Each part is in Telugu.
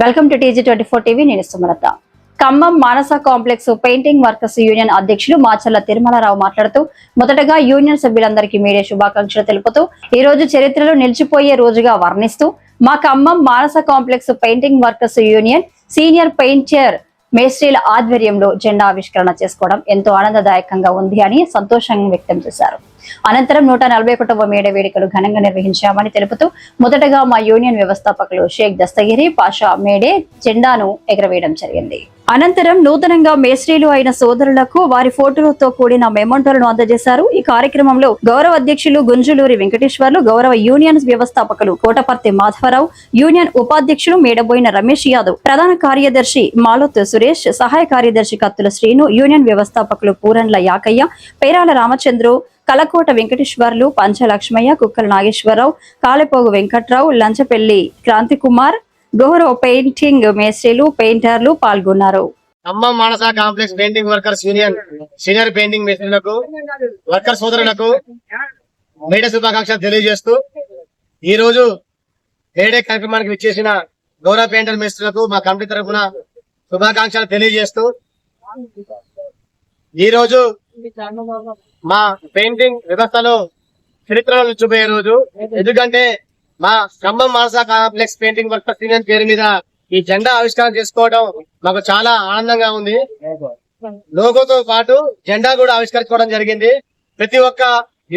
Welcome to TG24 TV. నేను Sumalatha. Khammam Manasa complex painting workers union అధ్యక్షులు మాచర్ల తిరుమలరావు మాట్లాడుతూ మొదటగా యూనియన్ సభ్యులందరికీ మీడియా శుభాకాంక్షలు తెలుపుతూ ఈ రోజు చరిత్రలో నిలిచిపోయే రోజుగా వర్ణిస్తూ మా Khammam Manasa complex painting workers union senior painter మేస్త్రీల ఆధ్వర్యంలో జెండా ఆవిష్కరణ చేసుకోవడం ఎంతో ఆనందదాయకంగా ఉంది అని సంతోషం వ్యక్తం చేశారు. అనంతరం 141వ మేడే వేడుకలు ఘనంగా నిర్వహించామని తెలుపుతూ మొదటగా మా యూనియన్ వ్యవస్థాపకులు షేక్ దస్తగిరి పాషా మేడే జెండాను ఎగరవేయడం జరిగింది. అనంతరం నూతనంగా మేస్త్రీలు అయిన సోదరులకు వారి ఫోటోలతో కూడిన మెమోంటోలను అందజేశారు. ఈ కార్యక్రమంలో గౌరవ అధ్యక్షులు గుంజులూరి వెంకటేశ్వర్లు, గౌరవ యూనియన్ వ్యవస్థాపకులు కోటపర్తి మాధవరావు, యూనియన్ ఉపాధ్యక్షులు మేడబోయిన రమేష్ యాదవ్, ప్రధాన కార్యదర్శి మాలోత్ సురేష్, సహాయ కార్యదర్శి కత్తుల శ్రీను, యూనియన్ వ్యవస్థాపకులు పూరండ్ల యాకయ్య, పేరాల రామచంద్రు, కలకోట వెంకటేశ్వర్లు, పంచ లక్ష్మయ్య, కుక్కల నాగేశ్వరరావు, కాలెపోగు వెంకట్రావు, లంచపెల్లి క్రాంతికుమార్, గౌరవ పెయింటింగ్ మేస్త్రీలు, పెయింటర్లు పాల్గొన్నారు. Khammam Manasa complex painting workers union senior painting మేస్త్రీలకు, వర్కర్ సోదరులకు మేడే శుభాకాంక్షలు తెలియజేస్తూ ఈ రోజు మేడే కార్యక్రమానికి విచ్చేసిన గౌరవ పెయింటర్ మేస్త్రీలకు మా కమిటీ తరఫున శుభాకాంక్షలు తెలియజేస్తూ ఈ రోజు మా పెయింటింగ్ వ్యవస్థలో చరిత్రలో నిలిచిపోయే రోజు. ఎందుకంటే మా Khammam Manasa complex painting workers union పేరు మీద ఈ జెండా ఆవిష్కరణ చేసుకోవడం మాకు చాలా ఆనందంగా ఉంది. లోగోతో పాటు జెండా కూడా ఆవిష్కరించుకోవడం జరిగింది. ప్రతి ఒక్క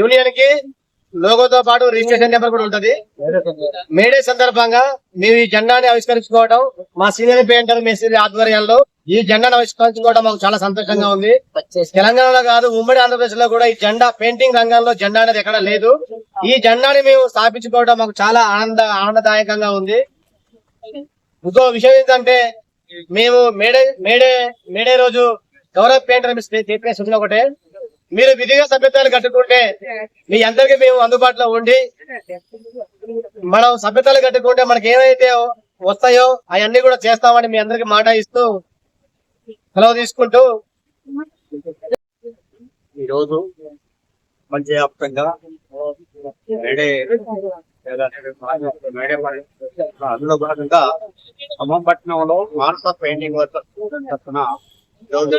యూనియన్ కి లోగోతో పాటు రిజిస్ట్రేషన్ నెంబర్ కూడా ఉంటది. మేడే సందర్భంగా మేము ఈ జెండాని ఆవిష్కరించుకోవడం మా సీనియర్ పెయింటర్ మేస్త్రి ఆధ్వర్యంలో ఈ జెండాను ఆవిష్కరించుకోవడం మాకు చాలా సంతోషంగా ఉంది. తెలంగాణలో కాదు, ఉమ్మడి ఆంధ్రప్రదేశ్ లో కూడా ఈ జెండా పెయింటింగ్ రంగంలో జెండా అనేది ఎక్కడ లేదు. ఈ జెండాని మేము స్థాపించుకోవడం మాకు చాలా ఆనందదాయకంగా ఉంది. ఇంకో విషయం ఏంటంటే మేము మేడే రోజు గౌరవ పెయింటర్ చెప్పే సూచన ఒకటే, మీరు విధిగా సభ్యత్వాలు కట్టుకుంటే మీ అందరికీ మేము అందుబాటులో ఉండి మనం సభ్యత్వాలు కట్టుకుంటే మనకి ఏమైతే వస్తాయో అవన్నీ కూడా చేస్తామని మీ అందరికి మాట ఇస్తూ సెలవు తీసుకుంటూ ఈరోజు పంచవ్యాప్తంగా అందులో భాగంగా ఖమ్మం పట్టణంలో మానస పెయింటింగ్ వర్కర్స్ ఈరోజు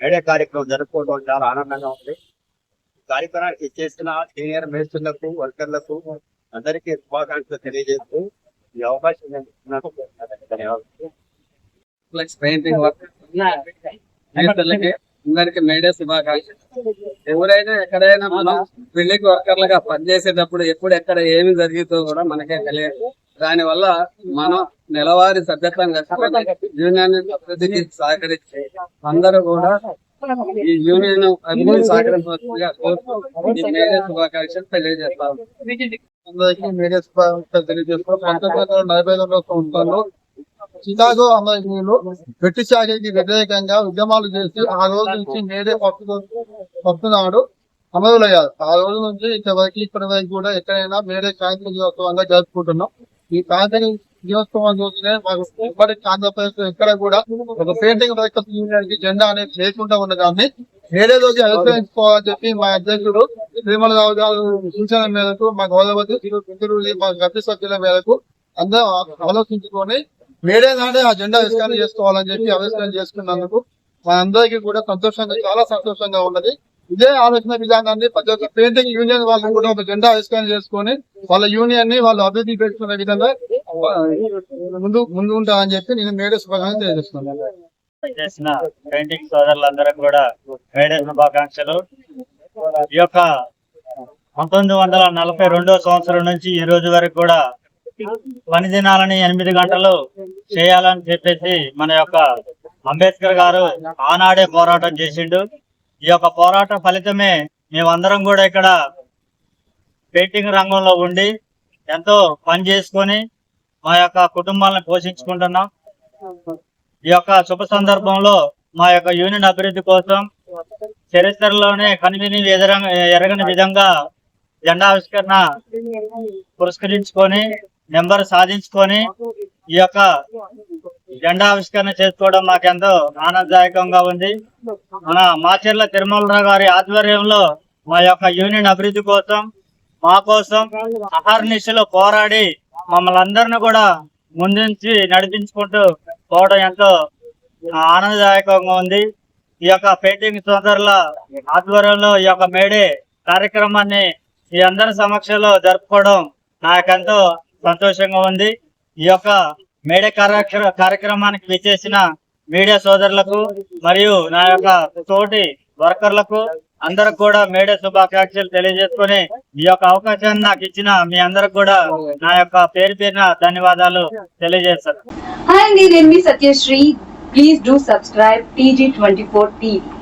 మేడే కార్యక్రమం జరుపుకోవడం చాలా ఆనందంగా ఉంది. కార్యక్రమానికి చేసిన సీనియర్ మేస్త్రులకు, వర్కర్లకు అందరికీ శుభాకాంక్షలు తెలియజేస్తూ ఈ అవకాశం ధన్యవాదాలు. పెయింటింగ్ వర్కర్లకి అందరికి మేడే శుభాకాంక్షలు. ఎవరైనా ఎక్కడైనా మనం బిల్డింగ్ వర్కర్లుగా పనిచేసేటప్పుడు ఎప్పుడు ఎక్కడ ఏమి జరిగిందో కూడా మనకే తెలియదు. దాని వల్ల మనం నెలవారీ సభ్యత్వం యూనియన్ అభివృద్ధికి సహకరించి అందరూ కూడా ఈ యూనియన్ అభివృద్ధి సహకరించవలసిందిగా మేడే శుభాకాంక్షలు తెలియజేస్తాం. అందరికీ మేడే శుభాకాంక్షలు తెలియజేస్తాం. 1945 సంవత్సరంలో చికాగో అమెరికాలో బ్రిటిష్ ఆర్మీకి వ్యతిరేకంగా ఉద్యమాలు చేసి ఆ రోజు నుంచి మేడే పట్టునాడు అమరులయ్యారు. ఆ రోజు నుంచి ఇప్పటి వరకు కూడా ఎక్కడైనా మేడే క్రాంతి దినోత్సవంగా జరుపుకుంటున్నాం. ఈ క్రాంతి దినోత్సవం రోజునే మాకు ఇప్పటికి ఆంధ్రప్రదేశ్ ఎక్కడ కూడా ఒక పెయింటింగ్ వర్కర్స్ యూనియన్ కి జెండా అనేది లేకుండా ఉన్నదాన్ని మేడే రోజు ఆవిష్కరించుకోవాలని చెప్పి మా అధ్యక్షుడు తిరుమలరావు గారు సూచన మేరకు మా గౌరవ మా గట్టి సభ్యుల మేరకు అందరూ ఆలోచించుకొని మేడే నాడే ఆ జెండా ఆవిష్కరణ చేసుకోవాలని చెప్పి ఆవిష్కరణ చేసుకున్నందుకు మా అందరికీ కూడా చాలా సంతోషంగా ఉన్నది. ఇదే ఆలోచన విధానాన్ని ప్రతి ఒక్క పెయింటింగ్ యూనియన్ వాళ్ళు కూడా ఒక జెండా ఆవిష్కరణ చేసుకొని వాళ్ళ యూనియన్ ని వాళ్ళు అభివృద్ధి పెట్టుకునే విధంగా ముందు ఉంటారని చెప్పి నేను మేడే శుభాకాంక్షలు తెలియజేస్తున్నాను. చేసిన పెయింటింగ్ సోదరులందరూ కూడా మేడే శుభాకాంక్షలు. ఈ యొక్క 1942 సంవత్సరం నుంచి ఈ రోజు వరకు కూడా పని దినాలని 8 గంటలు చేయాలని చెప్పేసి మన యొక్క అంబేద్కర్ గారు ఆనాడే పోరాటం చేసిండు. ఈ యొక్క పోరాట ఫలితమే మేమందరం కూడా ఇక్కడ పెయింటింగ్ రంగంలో ఉండి ఎంతో పని చేసుకొని మా యొక్క కుటుంబాలను పోషించుకుంటున్నాం. ఈ యొక్క శుభ సందర్భంలో మా యొక్క యూనియన్ అభివృద్ధి కోసం చరిత్రలోనే కనివిని ఎరగని విధంగా జెండా ఆవిష్కరణ పురస్కరించుకొని నెంబర్ సాధించుకొని ఈ యొక్క జెండా ఆవిష్కరణ చేసుకోవడం మాకెంతో ఆనందదాయకంగా ఉంది. మన మాచర్ల తిరుమలరావు గారి ఆధ్వర్యంలో మా యొక్క యూనియన్ అభివృద్ధి కోసం మా కోసం అహర్నిశలో పోరాడి మమ్మల్ని అందరిని కూడా ముందుంచి నడిపించుకుంటూ పోవడం ఎంతో ఆనందదాయకంగా ఉంది. ఈ యొక్క పెయింటింగ్ సోదరుల ఆధ్వర్యంలో ఈ యొక్క మేడే కార్యక్రమాన్ని ఈ అందరి సమక్షంలో జరుపుకోవడం నాకెంతో సంతోషంగా ఉంది. ఈ యొక్క మేడే కార్యక్రమానికి విచ్చేసిన మీడియా సోదరులకు మరియు నా యొక్క తోటి వర్కర్లకు అందరికి కూడా మేడే శుభాకాంక్షలు తెలియజేసుకుని ఈ యొక్క అవకాశాన్ని నాకు ఇచ్చిన మీ అందరికి కూడా నా యొక్క పేరున ధన్యవాదాలు తెలియజేస్తాను. Hi, నేను మీ Satyasri. Please do subscribe TG24 TV.